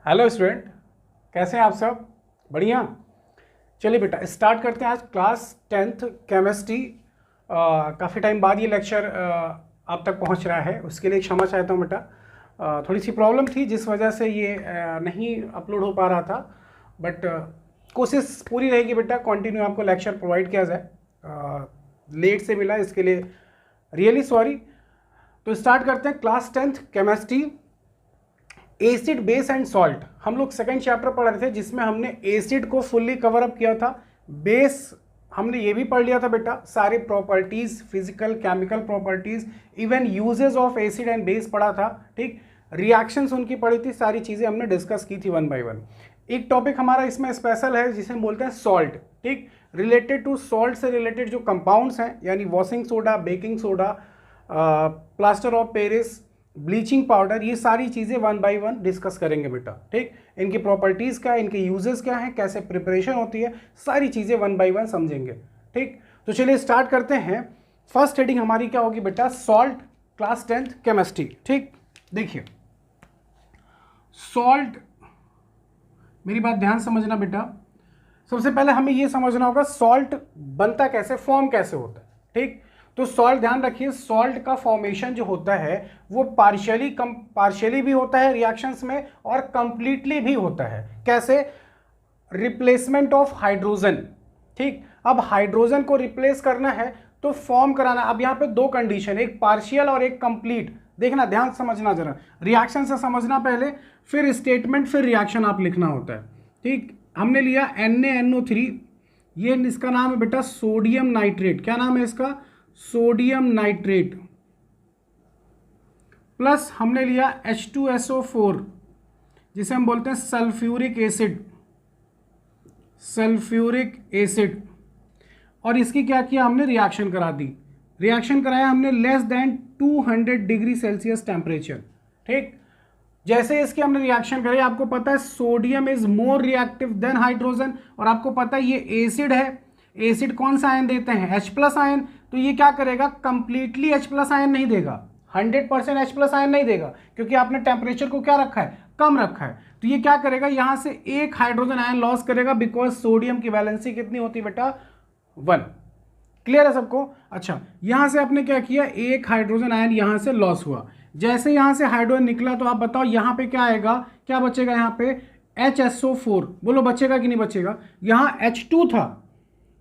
Hello student, कैसे हैं आप सब? बढ़िया। चलिए बेटा स्टार्ट करते हैं आज क्लास 10th केमिस्ट्री। काफ़ी टाइम बाद ये लेक्चर आप तक पहुंच रहा है, उसके लिए क्षमा चाहता हूं बेटा। थोड़ी सी प्रॉब्लम थी जिस वजह से ये नहीं अपलोड हो पा रहा था, बट कोशिश पूरी रहेगी बेटा, कंटिन्यू आपको लेक्चर प्रोवाइड किया जाए। लेट से मिला इसके लिए रियली सॉरी। तो स्टार्ट करते हैं class 10th chemistry, acid base and salt. हम लोग सेकंड चैप्टर पढ़ रहे थे जिसमें हमने एसिड को फुल्ली कवर अप किया था। बेस हमने ये भी पढ़ लिया था बेटा, सारी properties, physical chemical properties, even uses of acid and base पढ़ा था। ठीक, रिएक्शंस उनकी पढ़ी थी, सारी चीजें हमने डिस्कस की थी वन बाय वन। एक टॉपिक हमारा इसमें स्पेशल है जिसे हम बोलते हैं सॉल्ट। ठीक, रिलेटेड टू सॉल्ट से रिलेटेड जो कंपाउंड्स हैं, यानी washing soda, baking soda, plaster of Paris, bleaching powder, ये सारी चीज़ें वन बाय वन डिस्कस करेंगे बेटा। ठीक, इनकी प्रॉपर्टीज़ क्या है, इनके यूजेस क्या है, कैसे प्रिपरेशन होती है, सारी चीज़ें वन बाय वन समझेंगे। ठीक, तो चलिए स्टार्ट करते हैं। फर्स्ट हेडिंग हमारी क्या होगी बेटा? Salt, class 10th chemistry. ठीक, देखिए सॉल्ट, मेरी बात ध्यान समझना बेटा। सबसे पहले हमें यह समझना होगा सॉल्ट बनता कैसे, फॉर्म कैसे होता है। ठीक, तो सॉल्ट ध्यान रखिए, सॉल्ट का फॉर्मेशन जो होता है वो पार्शियली भी होता है रिएक्शंस में और कंप्लीटली भी होता है। कैसे? Replacement of hydrogen. ठीक, अब हाइड्रोजन को रिप्लेस करना है तो फॉर्म कराना। अब यहां पे दो कंडीशन, एक पार्शियल और एक कंप्लीट। देखना, ध्यान समझना जरा, रिएक्शन से समझना पहले, फिर स्टेटमेंट, फिर रिएक्शन आप लिखना होता है। ठीक, हमने लिया NaNO3, ये इसका नाम है बेटा सोडियम नाइट्रेट। क्या नाम है इसका? Sodium nitrate. प्लस हमने लिया H2SO4 जिसे हम बोलते हैं सल्फ्यूरिक एसिड, सल्फ्यूरिक एसिड। और इसकी क्या किया हमने? रिएक्शन करा दी। रिएक्शन कराया हमने less than 200 degree Celsius temperature. ठीक, जैसे इसके हमने रिएक्शन कराई, आपको पता है sodium is more reactive than hydrogen, और आपको पता है ये एसिड है। एसिड कौन सा आयन देते हैं? H+ ion. तो ये क्या करेगा? कंप्लीटली H+ आयन नहीं देगा, 100% H+ आयन नहीं देगा, क्योंकि आपने टेम्परेचर को क्या रखा है? कम रखा है। तो ये क्या करेगा? यहां से एक हाइड्रोजन आयन लॉस करेगा, बिकॉज सोडियम की वैलेंसी कितनी होती है बेटा? 1। क्लियर है सबको? अच्छा, यहां से आपने क्या किया? एक हाइड्रोजन आयन यहां से लॉस हुआ। जैसे यहां से हाइड्रोजन निकला तो आप बताओ यहां पे क्या आएगा, क्या बचेगा? यहां पे HSO4। बोलो बचेगा कि नहीं बचेगा? यहां H2 था,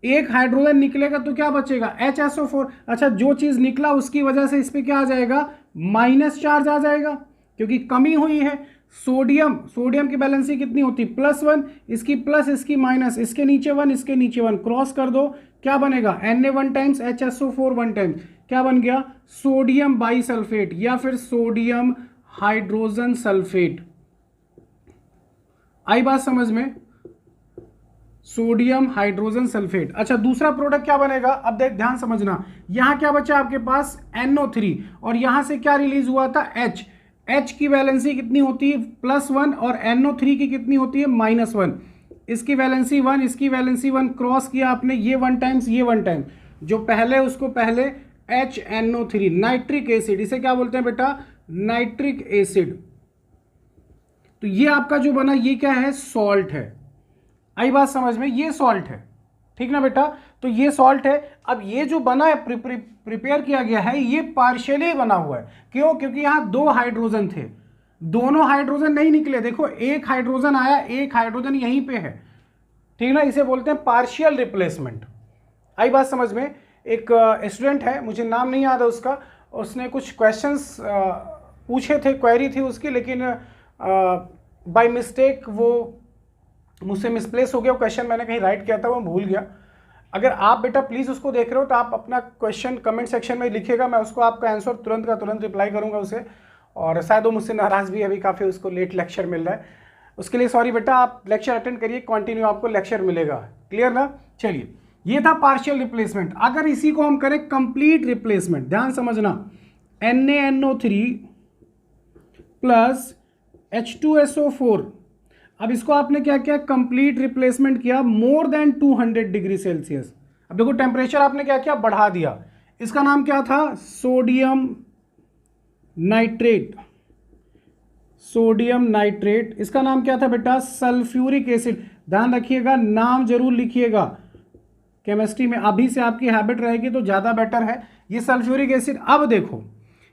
एक हाइड्रोजन निकलेगा तो क्या बचेगा? HSO4। अच्छा, जो चीज निकला उसकी वजह से इस पे क्या आ जाएगा? माइनस चार्ज आ जाएगा, क्योंकि कमी हुई है। सोडियम की बैलेंसी कितनी होती? +1, इसकी प्लस, इसकी माइनस, इसके नीचे 1, इसके नीचे 1, क्रॉस कर दो, क्या बनेगा? Na1 टाइम्स HSO4 1 टाइम्स, क्या बन गया? सोडियम बाइसल्फेट या फिर सोडियम हाइड्रोजन सल्फेट। आई बात समझ में? Sodium hydrogen sulphate. अच्छा, दूसरा प्रोडक्ट क्या बनेगा? अब देख, ध्यान समझना, यहां क्या बचा आपके पास? NO3, और यहां से क्या रिलीज हुआ था? H की वैलेंसी कितनी होती है? +1, और NO3 की कितनी होती है? -1। इसकी वैलेंसी 1, इसकी वैलेंसी 1, क्रॉस किया आपने, ये 1 टाइम्स, ये 1 टाइम, जो पहले उसको पहले HNO3, नाइट्रिक एसिड, इसे क्या बोलते हैं बेटा? Nitric acid. तो ये आपका जो बना, ये क्या है? सॉल्ट है। आई बात समझ में? ये सॉल्ट है। ठीक ना बेटा? तो ये सॉल्ट है। अब ये जो बना है, प्रिपेयर किया गया है, ये पार्शियली बना हुआ है। क्यों? क्योंकि यहां 2 हाइड्रोजन थे, दोनों हाइड्रोजन नहीं निकले। देखो, एक हाइड्रोजन आया, एक हाइड्रोजन यहीं पे है। ठीक ना? इसे बोलते हैं पार्शियल रिप्लेसमेंट। आई बात समझ में? एक स्टूडेंट है, मुझे नाम नहीं याद है उसका, उसने कुछ क्वेश्चंस पूछे थे, क्वेरी थी उसकी, लेकिन बाय मिस्टेक वो मुझसे मिसप्लेस हो गया। क्वेश्चन मैंने कहीं राइट किया था, वो भूल गया। अगर आप बेटा प्लीज़ उसको देख रहे हो तो आप अपना क्वेश्चन कमेंट सेक्शन में लिखिएगा, मैं उसको आपका आंसर तुरंत का तुरंत रिप्लाई करूंगा उसे। और शायद वो मुझसे नाराज़ भी, अभी काफ़ी उसको लेट लेक्चर मिल रहा है, उसके लिए सॉरी बेटा। आप लेक्चर अटेंड करिए, कंटिन्यू आपको लेक्चर मिलेगा। क्लियर ना? चलिए, ये था पार्शियल रिप्लेसमेंट। अगर इसी को हम करें कंप्लीट रिप्लेसमेंट, ध्यान समझना, NaNO3 प्लस H2SO4। अब इसको आपने क्या किया? कंप्लीट रिप्लेसमेंट किया, मोर देन 200 डिग्री सेल्सियस। अब देखो, टेम्परेचर आपने क्या किया? बढ़ा दिया। इसका नाम क्या था? Sodium nitrate. सोडियम नाइट्रेट, इसका नाम क्या था बेटा? Sulphuric acid. ध्यान रखिएगा, नाम जरूर लिखिएगा, केमिस्ट्री में अभी से आपकी हैबिट रहेगी तो ज़्यादा बेटर है। ये सल्फ्यूरिक एसिड। अब देखो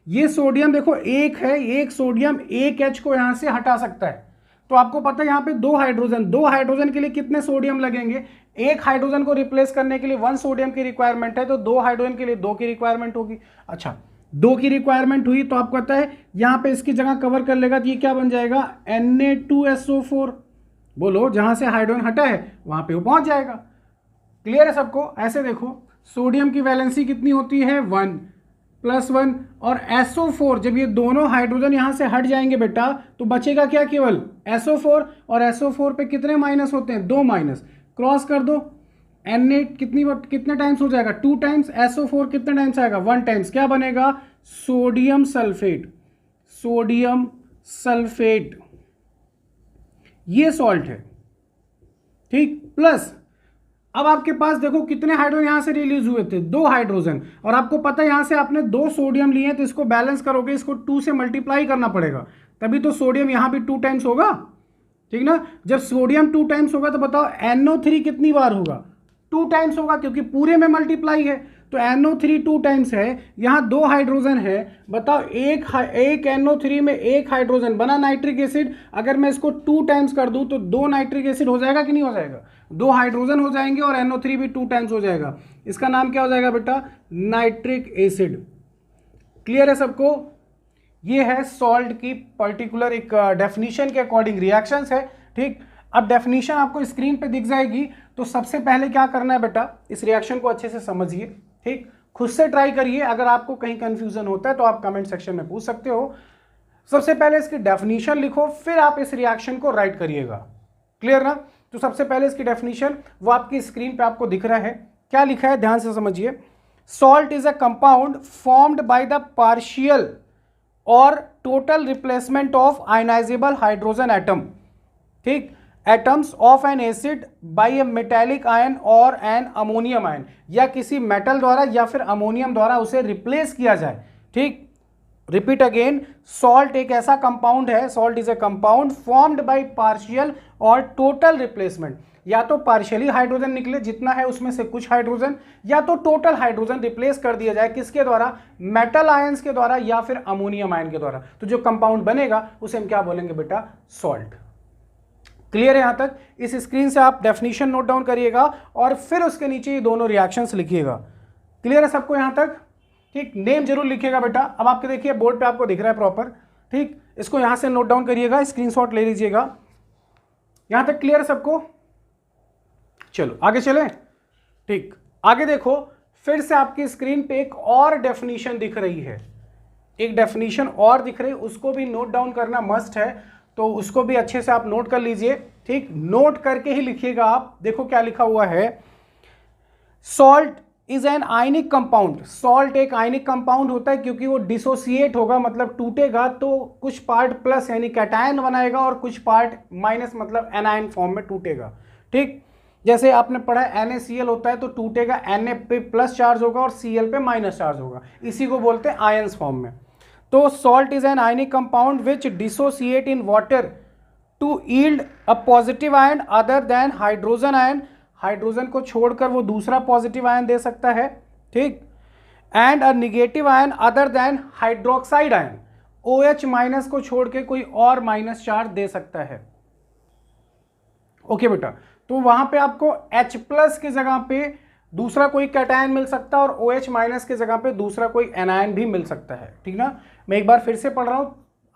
ये सोडियम, देखो एक है, एक सोडियम एक H को यहाँ से हटा सकता है। तो आपको पता है यहाँ पे दो हाइड्रोजन के लिए कितने सोडियम लगेंगे? एक हाइड्रोजन को रिप्लेस करने के लिए 1 सोडियम की रिक्वायरमेंट है, तो 2 हाइड्रोजन के लिए 2 की रिक्वायरमेंट होगी। अच्छा, 2 की रिक्वायरमेंट हुई तो आपको पता है यहाँ पे इसकी जगह कवर कर लेगा, तो ये क्या बन जाएगा? Na2SO4। बोलो, जहां से हाइड्रोजन हटा है वहां पे वो पहुंच जाएगा। क्लियर है सबको? ऐसे देखो, सोडियम की वैलेंसी कितनी होती है? 1 + 1, और SO4 जब ये दोनों हाइड्रोजन यहां से हट जाएंगे बेटा तो बचेगा क्या? केवल SO4, और SO4 पे कितने माइनस होते हैं? 2 माइनस। क्रॉस कर दो, Na कितने टाइम्स हो जाएगा? 2 टाइम्स। SO4 कितने टाइम्स आएगा? 1 टाइम्स। क्या बनेगा? Sodium sulphate. सोडियम सल्फेट ये सॉल्ट है, ठीक। प्लस अब आपके पास देखो कितने हाइड्रोजन यहां से रिलीज हुए थे? 2 हाइड्रोजन, और आपको पता है यहां से आपने 2 सोडियम लिए हैं, तो इसको बैलेंस करोगे, इसको 2 से मल्टीप्लाई करना पड़ेगा, तभी तो सोडियम यहां भी 2 टाइम्स होगा, ठीक ना। जब सोडियम 2 टाइम्स होगा तो बताओ NO3 कितनी बार होगा? 2 टाइम्स होगा, क्योंकि पूरे में मल्टीप्लाई है। तो NO3 2 टाइम्स है, यहाँ 2 हाइड्रोजन है, बताओ एक NO3 में 1 हाइड्रोजन बना नाइट्रिक एसिड। अगर मैं इसको 2 टाइम्स कर दूं तो 2 नाइट्रिक एसिड हो जाएगा कि नहीं हो जाएगा? 2 हाइड्रोजन हो जाएंगे और NO3 भी 2 टाइम्स हो जाएगा। इसका नाम क्या हो जाएगा बेटा? Nitric acid. क्लियर है सबको? ये है सॉल्ट की पर्टिकुलर एक डेफिनेशन के अकॉर्डिंग रिएक्शंस है, ठीक। अब डेफिनेशन आपको स्क्रीन पे दिख जाएगी, तो सबसे पहले क्या करना है बेटा? इस रिएक्शन को अच्छे से समझिए, ठीक। खुद से ट्राई करिए, अगर आपको कहीं कंफ्यूजन होता है तो आप कमेंट सेक्शन में पूछ सकते हो। सबसे पहले इसकी डेफिनेशन लिखो, फिर आप इस रिएक्शन को राइट करिएगा। क्लियर ना? तो सबसे पहले इसकी डेफिनेशन वो आपकी स्क्रीन पे आपको दिख रहा है। क्या लिखा है ध्यान से समझिए। Salt is a compound formed by the partial और total replacement of ionisable hydrogen atom, ठीक, atoms of an acid by a metallic ion और एन अमोनियम आयन, या किसी मेटल द्वारा या फिर अमोनियम द्वारा उसे रिप्लेस किया जाए, ठीक। रिपीट अगेन, सॉल्ट एक ऐसा कंपाउंड है, salt is a compound formed by partial और टोटल रिप्लेसमेंट, या तो पार्शियली हाइड्रोजन निकले जितना है उसमें से कुछ हाइड्रोजन, या तो टोटल हाइड्रोजन रिप्लेस कर दिया जाए, किसके द्वारा? मेटल आयंस के द्वारा या फिर अमोनियम आयन के द्वारा। तो जो कंपाउंड बनेगा उसे हम क्या बोलेंगे बेटा? सॉल्ट। क्लियर है यहां तक? इस स्क्रीन से आप डेफिनेशन नोट डाउन करिएगा और फिर उसके नीचे ये दोनों रिएक्शंस लिखिएगा। क्लियर है सबको यहां तक? ठीक, नेम जरूर लिखिएगा बेटा। अब आपके देखिए बोर्ड पे आपको दिख रहा है प्रॉपर, ठीक। इसको यहां से नोट डाउन करिएगा, स्क्रीनशॉट ले लीजिएगा। यहां तक क्लियर है सबको? चलो आगे चलें, ठीक। आगे देखो, फिर से आपकी स्क्रीन पे एक और डेफिनेशन दिख रही है, एक डेफिनेशन और दिख रही है, उसको भी नोट डाउन करना मस्ट है, तो उसको भी अच्छे से आप नोट कर लीजिए, ठीक। नोट करके ही लिखिएगा आप। देखो क्या लिखा हुआ है, salt is an ionic compound. Salt एक आयनिक कंपाउंड होता है क्योंकि वो डिसोसिएट होगा, मतलब टूटेगा तो कुछ पार्ट प्लस यानी कैटायन बनाएगा और कुछ पार्ट माइनस मतलब एनायन फॉर्म में टूटेगा, ठीक। जैसे आपने पढ़ा NaCl होता है तो टूटेगा, Na पे प्लस चार्ज होगा और Cl पे माइनस चार्ज होगा, इसी को बोलते हैं आयंस फॉर्म में। तो salt is an ionic compound which dissociate in water to yield a positive ion other than hydrogen ion. Hydrogen को छोड़कर वो दूसरा पॉजिटिव आयन दे सकता है, ठीक। And a negative ion other then hydroxide ion, OH minus को छोड़ के कोई और माइनस चार्ज दे सकता है। ओके बेटा, तो वहां पे आपको H प्लस की जगह पे दूसरा कोई कैटायन मिल सकता है और OH माइनस की जगह पे दूसरा कोई एनायन भी मिल सकता है, ठीक ना। मैं एक बार फिर से पढ़ रहा हूं,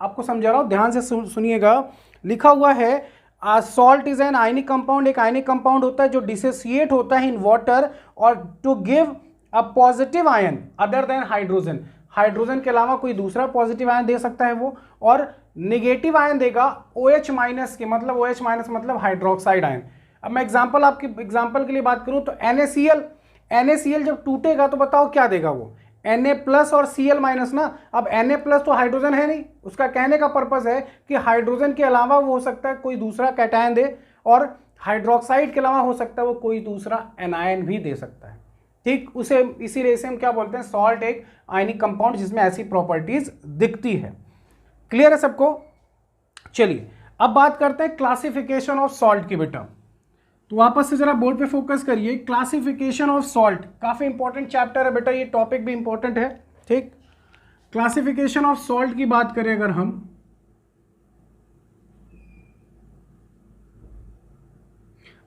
आपको समझा रहा हूं, ध्यान से सुनिएगा। लिखा हुआ है salt is an ionic compound, एक आयनिक कंपाउंड होता है जो डिसोसिएट होता है इन वाटर और to give a positive ion other than hydrogen. Hydrogen के अलावा कोई दूसरा पॉजिटिव आयन दे सकता है वो, और नेगेटिव आयन देगा OH माइनस के, मतलब OH माइनस मतलब हाइड्रोक्साइड आयन। अब मैं आपकी एग्जांपल के लिए बात करूं तो NaCl जब टूटेगा तो बताओ क्या देगा वो? Na प्लस और Cl माइनस ना। अब Na प्लस तो हाइड्रोजन है नहीं, उसका कहने का पर्पस है कि हाइड्रोजन के अलावा वो हो सकता है कोई दूसरा कैटायन दे, और हाइड्रोक्साइड के अलावा हो सकता है वो कोई दूसरा एनायन भी दे सकता है। ठीक, उसे इसीलिए से हम क्या बोलते हैं, सॉल्ट एक आयनिक कंपाउंड जिसमें ऐसी प्रॉपर्टीज दिखती है। क्लियर है सबको? चलिए अब बात करते हैं क्लासिफिकेशन ऑफ सॉल्ट की बेटा। तो वापस से जरा बोर्ड पे फोकस करिए। क्लासिफिकेशन ऑफ सॉल्ट काफी इंपॉर्टेंट चैप्टर है बेटा, ये टॉपिक भी इंपॉर्टेंट है। ठीक, क्लासिफिकेशन ऑफ सॉल्ट की बात करें अगर हम,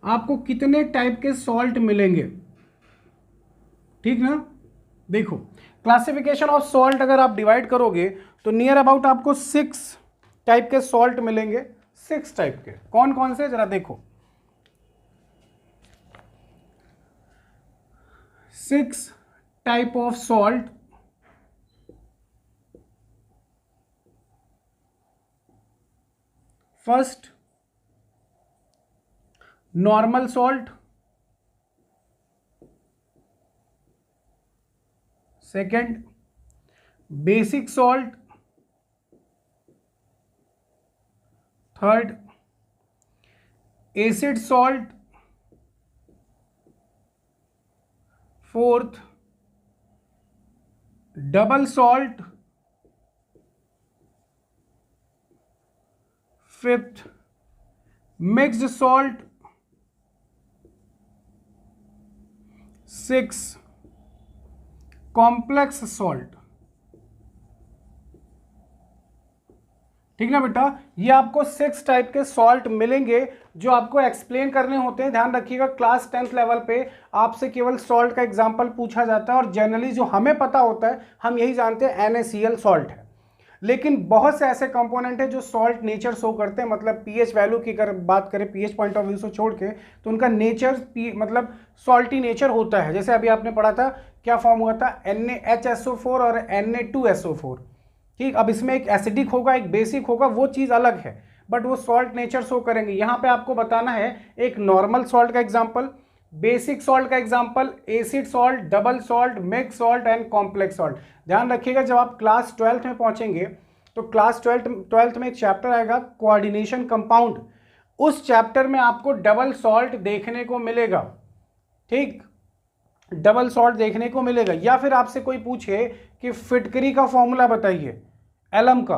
आपको कितने टाइप के सॉल्ट मिलेंगे, ठीक ना। देखो क्लासिफिकेशन ऑफ सॉल्ट अगर आप डिवाइड करोगे तो नियर अबाउट आपको 6 टाइप के सॉल्ट मिलेंगे। 6 टाइप के कौन कौन से, जरा देखो। 6 type of salt. First normal salt, second basic salt, third acid salt, fourth double salt, fifth mixed salt, six complex salt. ठीक ना बेटा, ये आपको 6 टाइप के सॉल्ट मिलेंगे जो आपको एक्सप्लेन करने होते हैं। ध्यान रखिएगा क्लास 10th लेवल पे आपसे केवल सॉल्ट का एग्जांपल पूछा जाता है और जनरली जो हमें पता होता है हम यही जानते हैं NaCl सॉल्ट है। लेकिन बहुत से ऐसे कंपोनेंट है जो सॉल्ट नेचर शो करते हैं, मतलब पीएच वैल्यू की अगर बात करें पीएच पॉइंट ऑफ व्यू से छोड़ के, तो उनका नेचर मतलब सॉल्टी नेचर होता है। जैसे अभी आपने पढ़ा था क्या फॉर्म हुआ था, NaHSO4 और Na2SO4। ठीक, अब इसमें एक एसिडिक होगा एक बेसिक होगा, वो चीज़ अलग है, बट वो सॉल्ट नेचर शो करेंगे। यहाँ पे आपको बताना है एक नॉर्मल सॉल्ट का एग्जाम्पल, बेसिक सॉल्ट का example, acid salt, double salt, mix salt and complex salt. ध्यान रखिएगा जब आप क्लास 12th में पहुंचेंगे तो क्लास 12th में एक चैप्टर आएगा कोऑर्डिनेशन कंपाउंड, उस चैप्टर में आपको डबल सॉल्ट देखने को मिलेगा। ठीक, डबल सॉल्ट देखने को मिलेगा। या फिर आपसे कोई पूछे कि फिटकरी का फॉर्मूला बताइए, एलम का,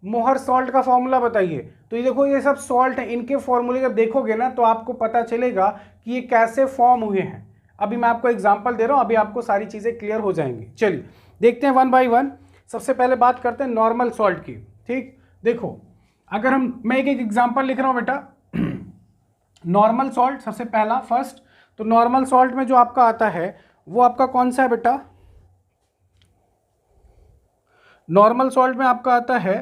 मोहर सॉल्ट का फॉर्मूला बताइए, तो ये देखो ये सब सॉल्ट है, इनके फॉर्मूले जब देखोगे ना तो आपको पता चलेगा कि ये कैसे फॉर्म हुए हैं। अभी मैं आपको एग्जांपल दे रहा हूं, अभी आपको सारी चीजें क्लियर हो जाएंगी। चलिए देखते हैं वन बाय वन। सबसे पहले बात करते हैं नॉर्मल सॉल्ट की। ठीक, देखो अगर मैं एक एग्जांपल लिख रहा हूं बेटा। नॉर्मल सॉल्ट सबसे पहला फर्स्ट, तो नॉर्मल सॉल्ट में जो आपका आता है वो आपका कौन सा है बेटा, नॉर्मल सॉल्ट में आपका आता है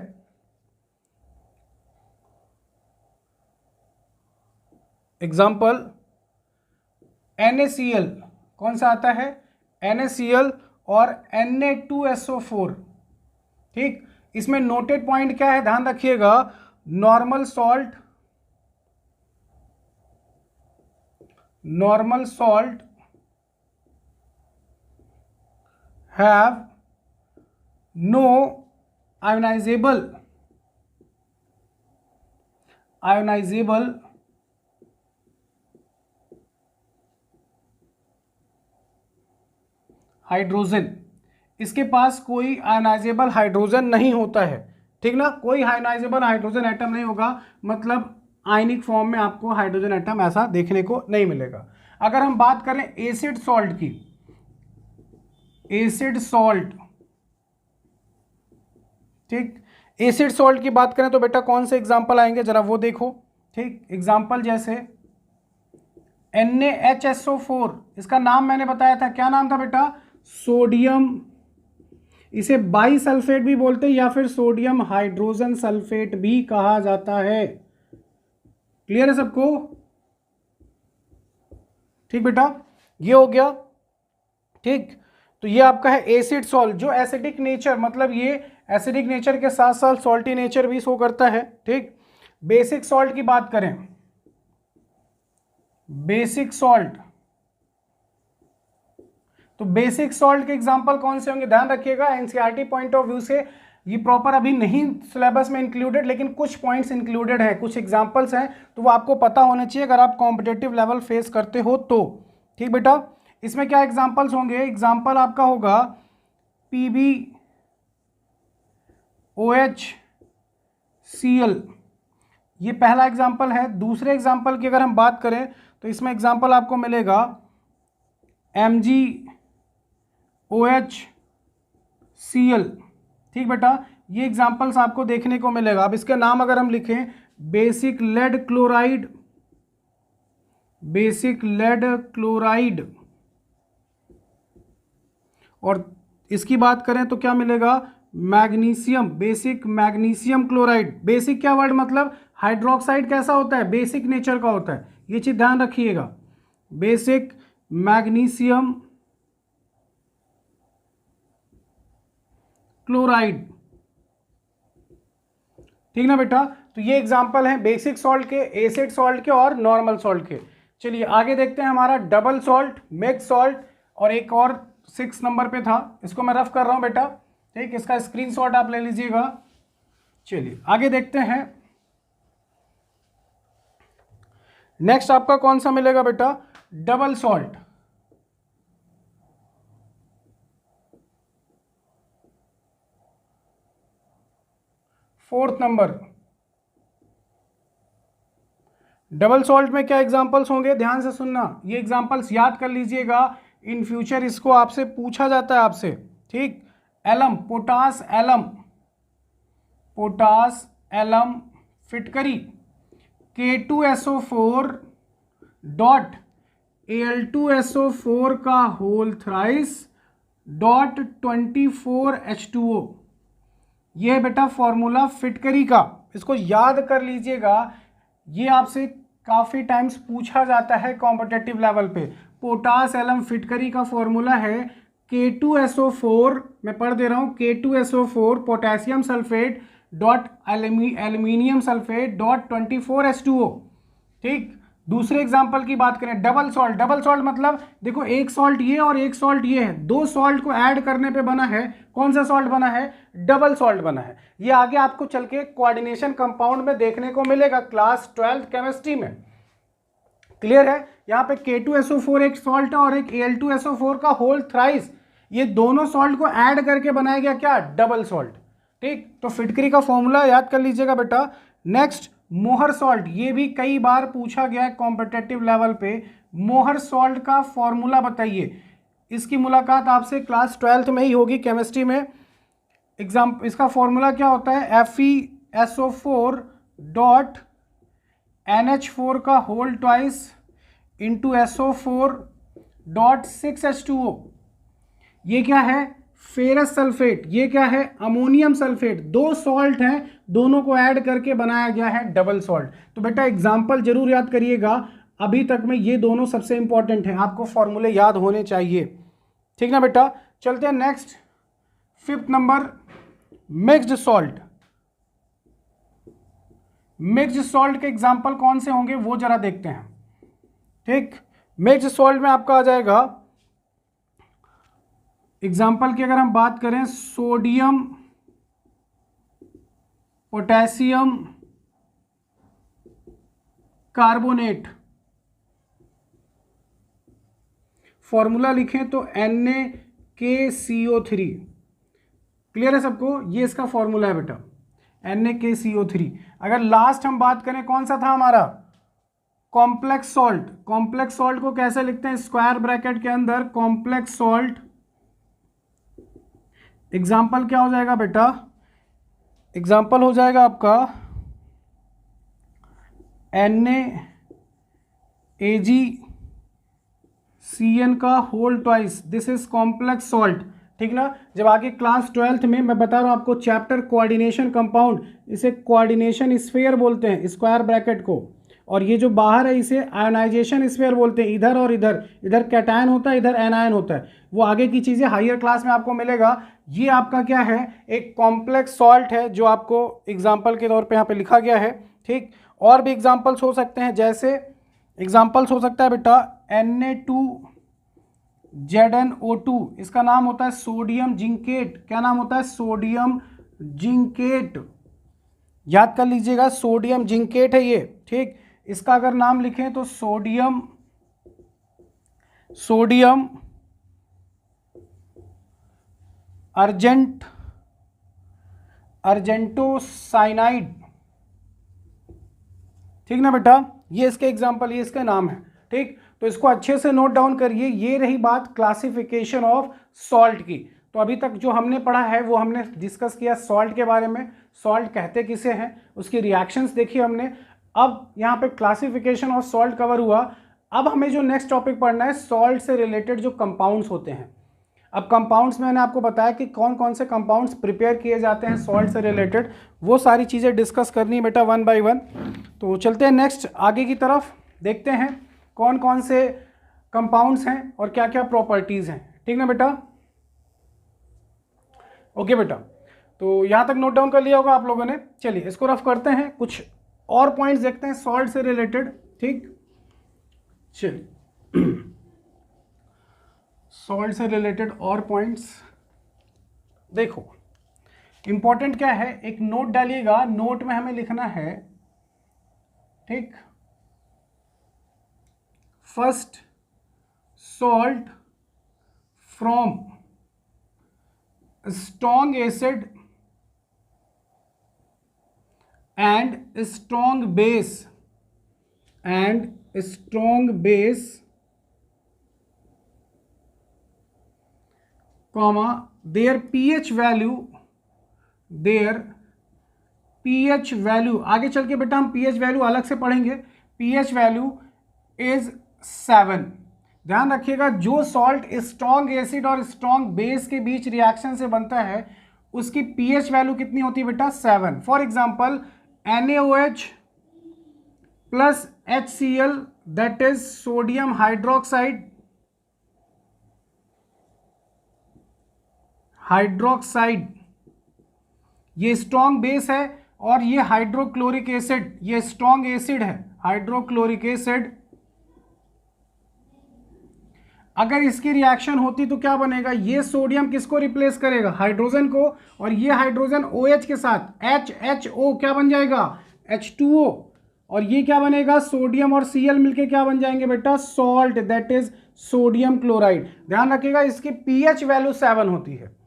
एग्जाम्पल NaCl। कौन सा आता है, NaCl और Na2SO4। ठीक, इसमें नोटेड पॉइंट क्या है, ध्यान रखिएगा, normal salt have no ionizable hydrogen, इसके पास कोई आयनाइजेबल हाइड्रोजन नहीं होता है। ठीक ना, कोई आयनाइजेबल हाइड्रोजन एटम नहीं होगा, मतलब आयनिक फॉर्म में आपको हाइड्रोजन एटम ऐसा देखने को नहीं मिलेगा। अगर हम बात करें एसिड सॉल्ट की, एसिड सॉल्ट, ठीक, एसिड सॉल्ट की बात करें तो बेटा कौन से एग्जांपल आएंगे जरा वो देखो। ठीक, एग्जांपल जैसे NaHSO4, इसका नाम मैंने बताया था, क्या नाम था बेटा, सोडियम, इसे बाई सल्फेट भी बोलते हैं या फिर सोडियम हाइड्रोजन सल्फेट भी कहा जाता है। क्लियर है सबको? ठीक बेटा, ये हो गया। ठीक, तो ये आपका है एसिड सॉल्ट जो एसिडिक नेचर, मतलब ये एसिडिक नेचर के साथ साथ सॉल्टी नेचर भी शो करता है। ठीक, बेसिक सॉल्ट की बात करें, बेसिक सॉल्ट, तो बेसिक सॉल्ट के एग्जांपल कौन से होंगे, ध्यान रखिएगा एनसीईआरटी पॉइंट ऑफ व्यू से ये प्रॉपर अभी नहीं सिलेबस में इंक्लूडेड, लेकिन कुछ पॉइंट्स इंक्लूडेड हैं, कुछ एग्जांपल्स हैं, तो वो आपको पता होना चाहिए अगर आप कॉम्पिटिटिव लेवल फेस करते हो तो। ठीक बेटा, इसमें क्या एग्जाम्पल्स होंगे, एग्जाम्पल आपका होगा PbOHCl, ये पहला एग्जाम्पल है। दूसरे एग्जाम्पल की अगर हम बात करें तो इसमें एग्जाम्पल आपको मिलेगा MgOHCl। ठीक बेटा, ये एग्जाम्पल्स आपको देखने को मिलेगा। अब इसके नाम अगर हम लिखें, basic lead chloride, basic lead chloride, और इसकी बात करें तो क्या मिलेगा, magnesium, basic magnesium chloride. Basic क्या वर्ड मतलब, हाइड्रोक्साइड कैसा होता है, बेसिक नेचर का होता है, ये चीज ध्यान रखिएगा। बेसिक मैग्नीशियम क्लोराइड, ठीक ना बेटा। तो ये एग्जांपल हैं बेसिक सॉल्ट के, एसिड सॉल्ट के और नॉर्मल सॉल्ट के। चलिए आगे देखते हैं हमारा डबल सॉल्ट, मिक्स सॉल्ट, और एक और 6 नंबर पे था, इसको मैं रफ कर रहा हूं बेटा, ठीक, इसका स्क्रीनशॉट आप ले लीजिएगा। चलिए आगे देखते हैं, नेक्स्ट आपका कौन सा मिलेगा बेटा, double salt. Fourth number, double salt में क्या एग्जांपल्स होंगे, ध्यान से सुनना, ये एग्जांपल्स याद कर लीजिएगा, इन फ्यूचर इसको आपसे पूछा जाता है आपसे, ठीक। Alum, potash alum, potash alum फिटकरी, K2SO4 डॉट Al2SO4 का होल थ्राइस डॉट 24H2O, ये बेटा फॉर्मूला फिटकरी का, इसको याद कर लीजिएगा, ये आपसे काफ़ी टाइम्स पूछा जाता है कॉम्पिटिटिव लेवल पे। पोटास एलम फिटकरी का फॉर्मूला है K2SO4, मैं पढ़ दे रहा हूँ, K2SO4 potassium sulphate dot aluminium sulphate dot 24H2O, ठीक। दूसरे एग्जाम्पल की बात करें, डबल सॉल्ट, डबल सॉल्ट मतलब देखो एक सॉल्ट ये और एक सॉल्ट ये है, दो सॉल्ट को ऐड करने पे बना है, कौन सा सॉल्ट बना है, डबल सॉल्ट बना है। ये आगे आपको चल के कोऑर्डिनेशन कंपाउंड में देखने को मिलेगा क्लास 12th केमिस्ट्री में, क्लियर है। यहाँ पे K2SO4 एक सॉल्ट है और एक Al2SO4 का होल थ्राइस, ये दोनों सॉल्ट को ऐड करके बनाया गया क्या, डबल सॉल्ट, ठीक। तो फिटकरी का फॉर्मूला याद कर लीजिएगा बेटा। नेक्स्ट मोहर सॉल्ट, ये भी कई बार पूछा गया है कॉम्पिटिटिव लेवल पे, मोहर सॉल्ट का फॉर्मूला बताइए। इसकी मुलाकात आपसे क्लास 12th में ही होगी केमिस्ट्री में। इसका फॉर्मूला क्या होता है, FeSO4 डॉट NH4 का whole twice into SO4 dot 6H2O, ये क्या है, फेरस सल्फेट, ये क्या है, अमोनियम सल्फेट, दो सॉल्ट हैं, दोनों को ऐड करके बनाया गया है डबल सॉल्ट। तो बेटा एग्जाम्पल जरूर याद करिएगा, अभी तक में ये दोनों सबसे इंपॉर्टेंट हैं, आपको फॉर्मूले याद होने चाहिए, ठीक ना बेटा। चलते हैं next, 5th number, mixed salt. Mixed salt के एग्जाम्पल कौन से होंगे वो जरा देखते हैं, ठीक। मिक्स्ड सॉल्ट में आपका आ जाएगा एग्जाम्पल की अगर हम बात करें, सोडियम पोटेशियम कार्बोनेट, फॉर्मूला लिखें तो NaKCO3, क्लियर है सबको, ये इसका फॉर्मूला है बेटा, NaKCO3। अगर लास्ट हम बात करें कौन सा था हमारा, कॉम्प्लेक्स सॉल्ट। कॉम्प्लेक्स सॉल्ट को कैसे लिखते हैं, स्क्वायर ब्रैकेट के अंदर कॉम्प्लेक्स सॉल्ट, एग्जाम्पल क्या हो जाएगा बेटा, एग्जाम्पल हो जाएगा आपका NaAgCN का whole twice, this is complex salt, ठीक ना। जब आगे क्लास 12th में मैं बता रहा हूं आपको चैप्टर कोऑर्डिनेशन कंपाउंड, इसे कोऑर्डिनेशन स्फीयर बोलते हैं स्क्वायर ब्रैकेट को, और ये जो बाहर है इसे आयोनाइजेशन स्फीयर बोलते हैं, इधर और इधर, इधर कैटायन होता है इधर एनायन होता है, वो आगे की चीज़ें हायर क्लास में आपको मिलेगा। ये आपका क्या है, एक कॉम्प्लेक्स सॉल्ट है जो आपको एग्जाम्पल के तौर पे यहाँ पे लिखा गया है, ठीक। और भी एग्जाम्पल्स हो सकते हैं, जैसे एग्जाम्पल्स हो सकता है बेटा Na2ZnO2, इसका नाम होता है सोडियम जिंकेट, क्या नाम होता है, सोडियम जिंकेट, याद कर लीजिएगा, सोडियम जिंकेट है ये, ठीक। इसका अगर नाम लिखें तो सोडियम सोडियम अर्जेंटोसाइनाइड, ठीक ना बेटा, ये इसके एग्जाम्पल, ये इसका नाम है, ठीक। तो इसको अच्छे से नोट डाउन करिए। ये रही बात क्लासिफिकेशन ऑफ सॉल्ट की। तो अभी तक जो हमने पढ़ा है वो हमने डिस्कस किया सॉल्ट के बारे में, सॉल्ट कहते किसे हैं, उसकी रिएक्शंस देखी हमने। अब यहाँ पे क्लासिफिकेशन ऑफ सॉल्ट कवर हुआ। अब हमें जो नेक्स्ट टॉपिक पढ़ना है सॉल्ट से रिलेटेड जो कंपाउंड्स होते हैं। अब कंपाउंड्स में मैंने आपको बताया कि कौन कौन से कंपाउंड्स प्रिपेयर किए जाते हैं सॉल्ट से रिलेटेड, वो सारी चीज़ें डिस्कस करनी है बेटा वन बाय वन। तो चलते हैं नेक्स्ट आगे की तरफ, देखते हैं कौन कौन से कंपाउंड्स हैं और क्या क्या प्रॉपर्टीज़ हैं, ठीक ना बेटा। ओके बेटा, तो यहाँ तक नोट डाउन कर लिया होगा आप लोगों ने। चलिए इसको रफ करते हैं, कुछ और पॉइंट्स देखते हैं सॉल्ट से रिलेटेड, ठीक। चलिए सॉल्ट से रिलेटेड और पॉइंट्स देखो, इंपॉर्टेंट क्या है, एक नोट डालिएगा, नोट में हमें लिखना है, ठीक, first salt from strong acid and strong base comma their pH value, आगे चल के बेटा हम pH वैल्यू अलग से पढ़ेंगे, pH वैल्यू इज 7। ध्यान रखिएगा, जो सॉल्ट स्ट्रॉन्ग एसिड और स्ट्रॉन्ग बेस के बीच रिएक्शन से बनता है उसकी pH वैल्यू कितनी होती है बेटा, 7। For example NaOH plus HCl that is sodium hydroxide, ये स्ट्रॉन्ग बेस है, और ये हाइड्रोक्लोरिक एसिड, ये स्ट्रॉन्ग एसिड है, हाइड्रोक्लोरिक एसिड। अगर इसकी रिएक्शन होती तो क्या बनेगा, ये सोडियम किसको रिप्लेस करेगा, हाइड्रोजन को, और ये हाइड्रोजन OH के साथ HHO क्या बन जाएगा, H2O, और ये क्या बनेगा, सोडियम और Cl मिलके क्या बन जाएंगे बेटा, salt, that is sodium chloride. ध्यान रखिएगा इसकी pH वैल्यू 7 होती है।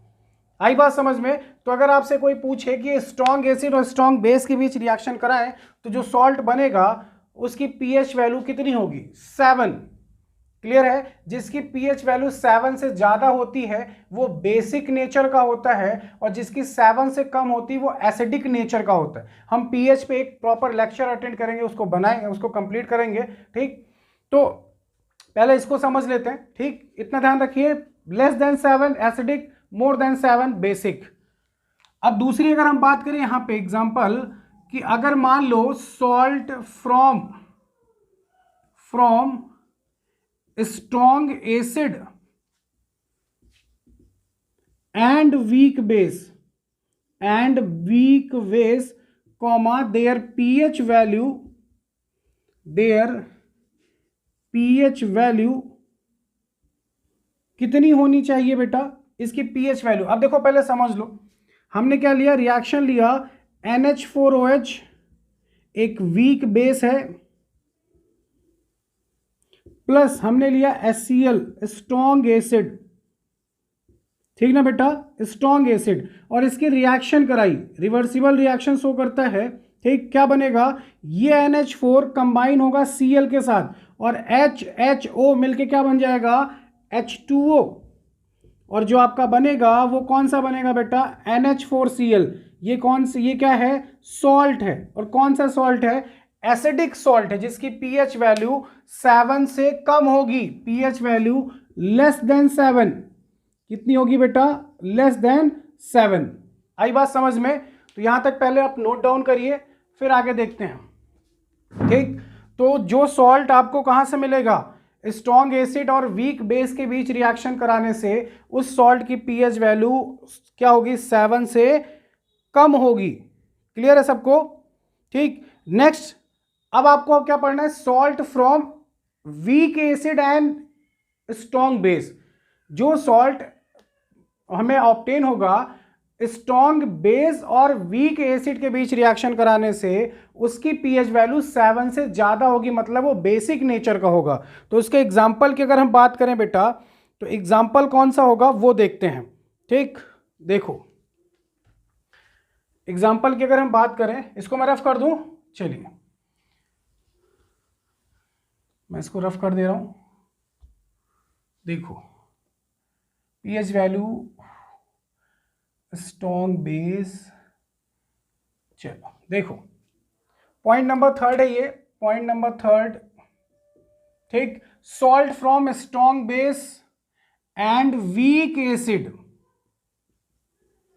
आई बात समझ में। तो अगर आपसे कोई पूछे कि स्ट्रॉन्ग एसिड और स्ट्रॉन्ग बेस के बीच रिएक्शन कराएं तो जो सॉल्ट बनेगा उसकी pH वैल्यू कितनी होगी, 7। क्लियर है, जिसकी pH वैल्यू 7 से ज़्यादा होती है वो बेसिक नेचर का होता है, और जिसकी 7 से कम होती है वो एसिडिक नेचर का होता है। हम pH पे एक प्रॉपर लेक्चर अटेंड करेंगे, उसको बनाएंगे, उसको कंप्लीट करेंगे, ठीक। तो पहले इसको समझ लेते हैं, ठीक, इतना ध्यान रखिए, लेस देन 7 एसिडिक, मोर देन 7 बेसिक। अब दूसरी अगर हम बात करें यहां पे एग्जांपल कि अगर मान लो salt from strong acid and weak base comma there pH value कितनी होनी चाहिए बेटा, इसकी pH वैल्यू। अब देखो पहले समझ लो, हमने क्या लिया, रिएक्शन लिया, NH4OH एक वीक बेस है, प्लस हमने लिया HCl स्ट्रॉन्ग एसिड, ठीक ना बेटा, स्ट्रॉन्ग एसिड, और इसकी रिएक्शन कराई, रिवर्सिबल रिएक्शन शो करता है, ठीक। क्या बनेगा, ये NH4 कंबाइन होगा Cl के साथ, और HHO मिलके क्या बन जाएगा, H2O, और जो आपका बनेगा वो कौन सा बनेगा बेटा, NH4Cl। ये कौन सी, ये क्या है, सॉल्ट है, और कौन सा सॉल्ट है, एसिडिक सॉल्ट है, जिसकी pH वैल्यू 7 से कम होगी, pH वैल्यू लेस देन 7, कितनी होगी बेटा, लेस देन 7। आई बात समझ में। तो यहां तक पहले आप नोट डाउन करिए, फिर आगे देखते हैं, ठीक। तो जो सॉल्ट आपको कहां से मिलेगा, स्ट्रॉन्ग एसिड और वीक बेस के बीच रिएक्शन कराने से उस सॉल्ट की pH वैल्यू क्या होगी, 7 से कम होगी। क्लियर है सबको, ठीक। नेक्स्ट अब आपको क्या पढ़ना है, salt from weak acid and strong base. जो सॉल्ट हमें ऑब्टेन होगा स्ट्रॉन्ग बेस और वीक एसिड के बीच रिएक्शन कराने से उसकी पीएच वैल्यू 7 से ज्यादा होगी, मतलब वो बेसिक नेचर का होगा। तो उसके एग्जाम्पल की अगर हम बात करें बेटा, तो एग्जाम्पल कौन सा होगा वो देखते हैं। ठीक, देखो एग्जाम्पल की अगर हम बात करें, इसको मैं रफ कर दूं, चलिए मैं इसको रफ कर दे रहा हूं। देखो पीएच वैल्यू स्ट्रॉन्ग बेस, चलो देखो पॉइंट नंबर थर्ड है ये, पॉइंट नंबर थर्ड। ठीक, salt from strong base and weak acid,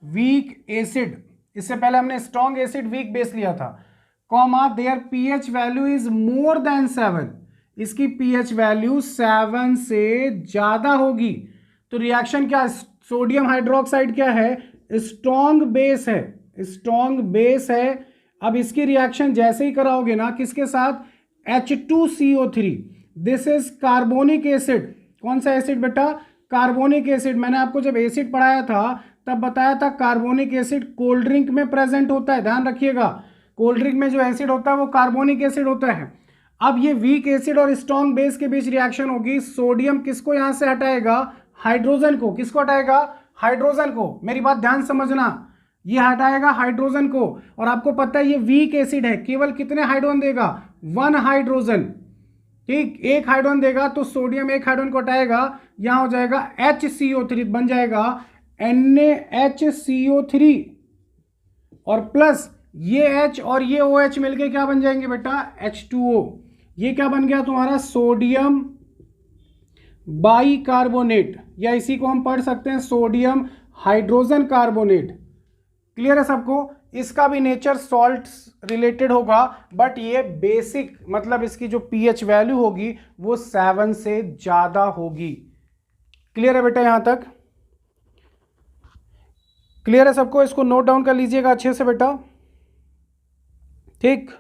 weak acid, इससे पहले हमने स्ट्रॉन्ग एसिड वीक बेस लिया था, comma there pH value is more than 7, इसकी पीएच वैल्यू 7 से ज्यादा होगी। तो रिएक्शन क्या, सोडियम हाइड्रोक्साइड क्या है, स्ट्रॉन्ग बेस है, स्ट्रॉन्ग बेस है। अब इसकी रिएक्शन जैसे ही कराओगे ना किसके साथ, H2CO3, this is carbonic acid. कौन सा एसिड बेटा, कार्बोनिक एसिड। मैंने आपको जब एसिड पढ़ाया था तब बताया था कार्बोनिक एसिड कोल्ड ड्रिंक में प्रेजेंट होता है, ध्यान रखिएगा, कोल्ड ड्रिंक में जो एसिड होता है वो कार्बोनिक एसिड होता है। अब ये वीक एसिड और स्ट्रॉन्ग बेस के बीच रिएक्शन होगी, सोडियम किसको यहां से हटाएगा, हाइड्रोजन को। किसको हटाएगा, हाइड्रोजन को। मेरी बात ध्यान समझना, ये हटाएगा हाइड्रोजन को। और आपको पता है ये वीक एसिड है, केवल कितने हाइड्रोजन देगा, 1 हाइड्रोजन। ठीक, एक हाइड्रोजन देगा तो सोडियम एक हाइड्रोजन को हटाएगा, यहां हो जाएगा HCO3, बन जाएगा NaHCO3, और प्लस ये H और ये OH मिलके क्या बन जाएंगे बेटा, H2O। ये क्या बन गया तुम्हारा, सोडियम बाइकार्बोनेट, या इसी को हम पढ़ सकते हैं सोडियम हाइड्रोजन कार्बोनेट। क्लियर है सबको। इसका भी नेचर सॉल्ट रिलेटेड होगा, बट ये बेसिक, मतलब इसकी जो पीएच वैल्यू होगी वो 7 से ज्यादा होगी। क्लियर है बेटा, यहां तक क्लियर है सबको, इसको नोट डाउन कर लीजिएगा अच्छे से बेटा। ठीक,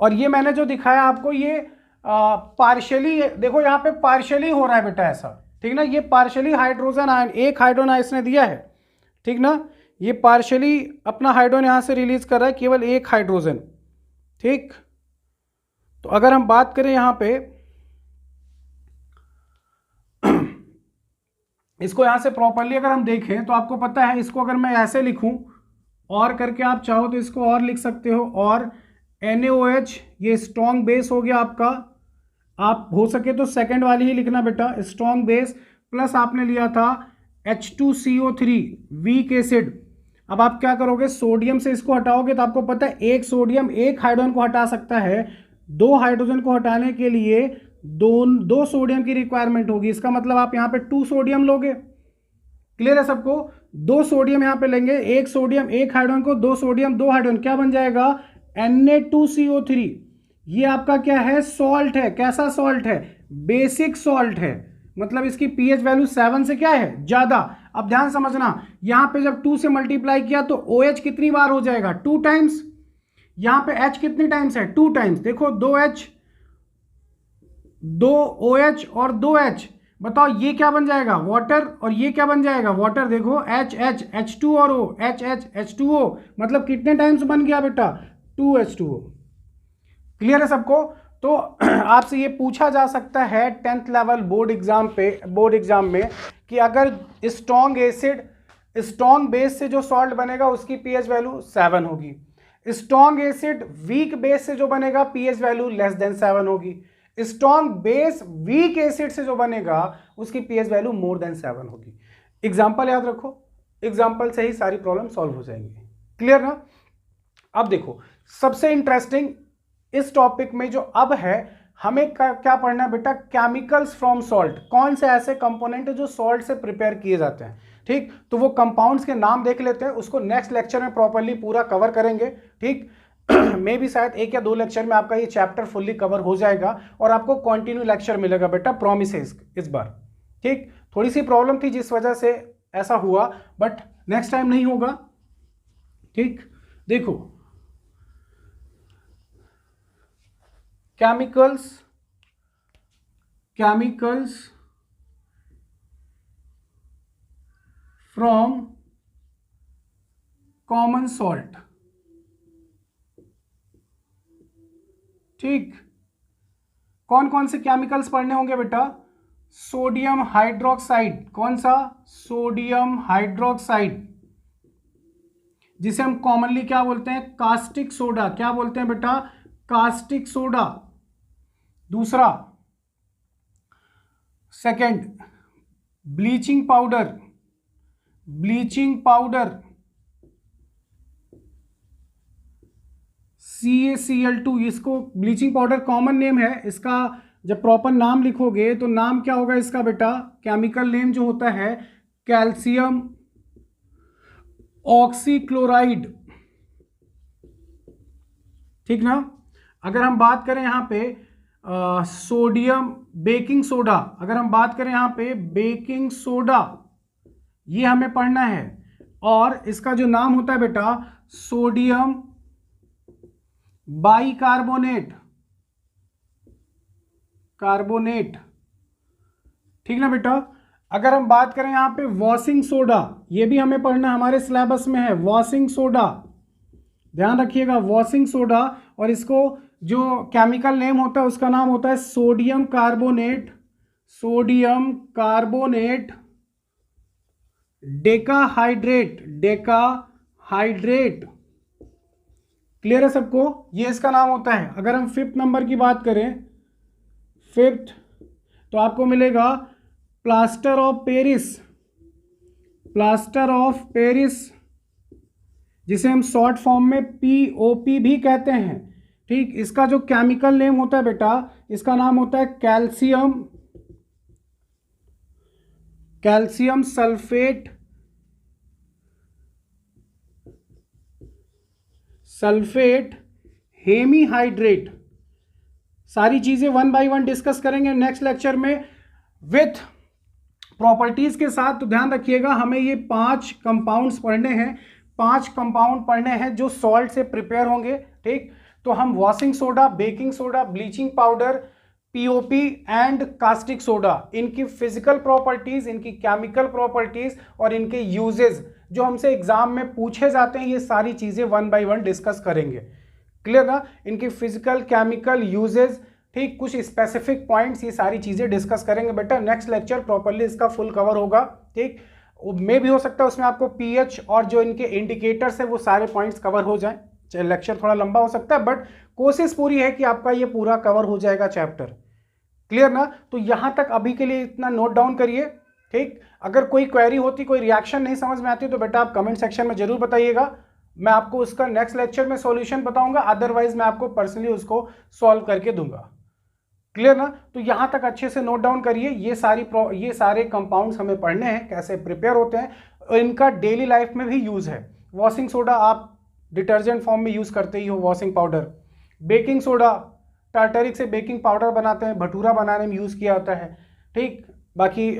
और ये मैंने जो दिखाया आपको ये पार्शियली, देखो यहां पे पार्शियली हो रहा है बेटा ऐसा, ठीक ना, ये पार्शियली हाइड्रोजन आयन, एक हाइड्रोजन इसने दिया है, ठीक ना, ये पार्शियली अपना हाइड्रोजन यहां से रिलीज कर रहा है, केवल एक हाइड्रोजन। ठीक, तो अगर हम बात करें यहां पे इसको यहां से प्रॉपरली अगर हम देखें तो आपको पता है, इसको अगर मैं ऐसे लिखूं और करके आप चाहो तो इसको और लिख सकते हो, और NaOH ये स्ट्रॉन्ग बेस हो गया आपका। आप हो सके तो सेकंड वाली ही लिखना बेटा, स्ट्रॉन्ग बेस, प्लस आपने लिया था H2CO3 वीक एसिड। अब आप क्या करोगे, सोडियम से इसको हटाओगे तो आपको पता है एक सोडियम एक हाइड्रोजन को हटा सकता है, 2 हाइड्रोजन को हटाने के लिए दो सोडियम की रिक्वायरमेंट होगी। इसका मतलब आप यहां पे 2 सोडियम लोगे। क्लियर है सबको, 2 सोडियम यहां पे लेंगे, एक सोडियम एक हाइड्रोजन को, 2 सोडियम 2 हाइड्रोजन, क्या बन जाएगा, Na2CO3। ये आपका क्या है, सॉल्ट है। कैसा सॉल्ट है, बेसिक सॉल्ट है, मतलब इसकी पीएच वैल्यू 7 से क्या है, ज्यादा। अब ध्यान समझना, यहां पे जब 2 से मल्टीप्लाई किया तो OH कितनी बार हो जाएगा, 2 टाइम्स। यहां पे H कितनी टाइम्स है, 2 टाइम्स। देखो 2H, 2OH और 2H, बताओ ये क्या बन जाएगा, वाटर, और ये क्या बन जाएगा, वाटर। देखो H H2 और O, H H2O, मतलब कितने टाइम्स बन गया बेटा, 2H2O। क्लियर है सबको। तो आपसे ये पूछा जा सकता है 10th लेवल बोर्ड एग्जाम में कि अगर स्ट्रॉन्ग एसिड स्ट्रॉन्ग बेस से जो सॉल्ट बनेगा उसकी पीएच वैल्यू 7 होगी, स्ट्रॉन्ग एसिड वीक बेस से जो बनेगा पीएच वैल्यू लेस देन 7 होगी, स्ट्रॉन्ग बेस वीक एसिड से जो बनेगा उसकी पीएच वैल्यू मोर देन 7 होगी। एग्जाम्पल याद रखो, एग्जाम्पल से ही सारी प्रॉब्लम सॉल्व हो जाएंगी। क्लियर ना। अब देखो सबसे इंटरेस्टिंग इस टॉपिक में जो अब है, हमें क्या पढ़ना है बेटा, केमिकल्स फ्रॉम सॉल्ट। कौन से ऐसे कंपोनेंट है जो सॉल्ट से प्रिपेयर किए जाते हैं। ठीक, तो वो कंपाउंड्स के नाम देख लेते हैं, उसको नेक्स्ट लेक्चर में प्रॉपर्ली पूरा कवर करेंगे। ठीक, मे भी शायद 1 या 2 लेक्चर में आपका ये चैप्टर फुल्ली कवर हो जाएगा और आपको कंटिन्यू लेक्चर मिलेगा बेटा, प्रॉमिस है इस बार। ठीक, थोड़ी सी प्रॉब्लम थी जिस वजह से ऐसा हुआ, बट नेक्स्ट टाइम नहीं होगा। ठीक, देखो केमिकल्स फ्रॉम कॉमन सॉल्ट। ठीक, कौन कौन से केमिकल्स पढ़ने होंगे बेटा? Sodium hydroxide. कौन सा? सोडियम हाइड्रोक्साइड, जिसे हम कॉमनली क्या बोलते हैं? Caustic soda. क्या बोलते हैं बेटा? Caustic soda. दूसरा, second, bleaching powder. Bleaching powder CaCl2, इसको ब्लीचिंग पाउडर कॉमन नेम है, इसका जब प्रॉपर नाम लिखोगे तो नाम क्या होगा इसका बेटा? केमिकल नेम जो होता है कैल्शियम ऑक्सीक्लोराइड। ठीक ना? अगर हम बात करें यहाँ पे सोडियम बेकिंग सोडा, अगर हम बात करें यहाँ पे बेकिंग सोडा, ये हमें पढ़ना है। और इसका जो नाम होता है बेटा सोडियम बाइकार्बोनेट, कार्बोनेट। ठीक ना बेटा? अगर हम बात करें यहाँ पे वॉशिंग सोडा, ये भी हमें पढ़ना हमारे सिलेबस में है, वॉशिंग सोडा। ध्यान रखिएगा, वॉशिंग सोडा। और इसको जो केमिकल नेम होता है उसका नाम होता है sodium carbonate, sodium carbonate decahydrate, decahydrate. Clear है सबको? ये इसका नाम होता है। अगर हम 5th नंबर की बात करें, 5th, तो आपको मिलेगा plaster of Paris, plaster of Paris, जिसे हम शॉर्ट फॉर्म में POP भी कहते हैं। ठीक, इसका जो केमिकल नेम होता है बेटा, इसका नाम होता है calcium, calcium sulphate, sulphate hemihydrate. सारी चीजें 1 बाय 1 डिस्कस करेंगे नेक्स्ट लेक्चर में विथ प्रॉपर्टीज के साथ। तो ध्यान रखिएगा, हमें ये 5 कंपाउंड्स पढ़ने हैं, 5 कंपाउंड पढ़ने हैं जो सॉल्ट से प्रिपेयर होंगे। ठीक, तो हम washing soda, baking soda, bleaching powder, POP and caustic soda, इनकी फिजिकल प्रॉपर्टीज, इनकी केमिकल प्रॉपर्टीज और इनके यूजेस जो हमसे एग्जाम में पूछे जाते हैं, ये सारी चीजें 1 बाय 1 डिस्कस करेंगे। क्लियर ना? इनकी फिजिकल केमिकल यूजेस, ठीक, कुछ स्पेसिफिक पॉइंट्स, ये सारी चीजें डिस्कस करेंगे बेटा। नेक्स्ट लेक्चर प्रॉपर्ली इसका फुल कवर होगा। ठीक, मे भी हो सकता है उसमें आपको pH और जो इनके इंडिकेटर्स है वो सारे पॉइंट्स कवर हो जाएं। लेक्चर थोड़ा लंबा हो सकता है, बट कोशिश पूरी है कि आपका ये पूरा कवर हो जाएगा चैप्टर। क्लियर ना? तो यहां तक अभी के लिए इतना नोट डाउन करिए। ठीक, अगर कोई क्वेरी होती, कोई रिएक्शन नहीं समझ में आती तो बेटा आप कमेंट सेक्शन में जरूर बताइएगा, मैं आपको उसका नेक्स्ट लेक्चर में सॉल्यूशन बताऊंगा, अदरवाइज मैं आपको पर्सनली उसको सॉल्व करके दूंगा। क्लियर ना? तो यहां तक अच्छे से नोट डाउन करिए। ये सारे कंपाउंड्स हमें पढ़ने हैं, कैसे प्रिपेयर होते हैं, और इनका डेली लाइफ में भी यूज है। वॉशिंग सोडा आप डिटर्जेंट फॉर्म में यूज करते ही हो, washing powder. Baking soda tartaric से बेकिंग पाउडर बनाते हैं, भटूरा बनाने में यूज किया होता है। ठीक, बाकी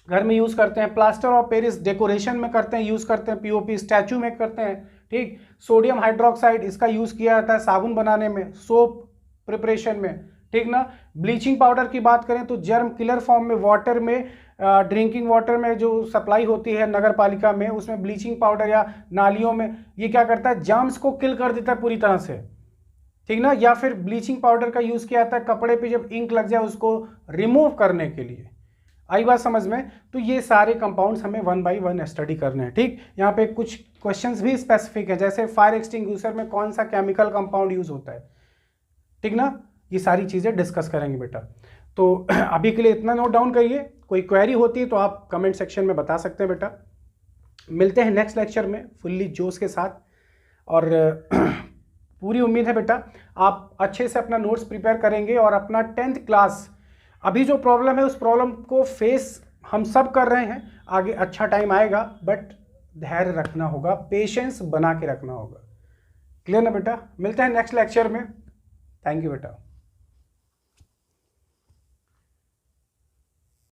घर में यूज करते हैं। प्लास्टर ऑफ पेरिस डेकोरेशन में करते हैं, यूज करते हैं। POP स्टैचू में करते हैं। ठीक, सोडियम हाइड्रोक्साइड, इसका यूज किया जाता है साबुन बनाने में, सोप प्रिपरेशन में। ठीक ना? ब्लीचिंग पाउडर की बात करें तो जर्म किलर फॉर्म में, वाटर में, ड्रिंकिंग वाटर में जो सप्लाई होती है नगर पालिका में, उसमें ब्लीचिंग पाउडर या नालियों में, ये क्या करता है? जर्म्स को किल कर देता है पूरी तरह से। ठीक ना? या फिर ब्लीचिंग पाउडर का यूज किया जाता है कपड़े पे जब इंक लग जाए उसको रिमूव करने के लिए। आई बात समझ में? तो ये सारे कंपाउंड्स हमें 1 बाय 1 स्टडी करने हैं। ठीक, यहाँ पे कुछ क्वेश्चंस भी स्पेसिफिक है, जैसे फायर एक्सटिंग्विशर में कौन सा केमिकल कंपाउंड यूज होता है। ठीक ना? ये सारी चीजें डिस्कस करेंगे बेटा। तो अभी के लिए इतना नोट डाउन करिए, कोई क्वेरी होती है तो आप कमेंट सेक्शन में बता सकते हैं बेटा। मिलते हैं नेक्स्ट लेक्चर में फुल्ली जोश के साथ, और पूरी उम्मीद है बेटा आप अच्छे से अपना नोट्स प्रिपेयर करेंगे और अपना 10th क्लास, अभी जो प्रॉब्लम है उस प्रॉब्लम को फेस हम सब कर रहे हैं। आगे अच्छा टाइम आएगा, बट धैर्य रखना होगा, पेशेंस बना के रखना होगा। क्लियर ना बेटा? मिलते हैं नेक्स्ट लेक्चर में। थैंक यू बेटा।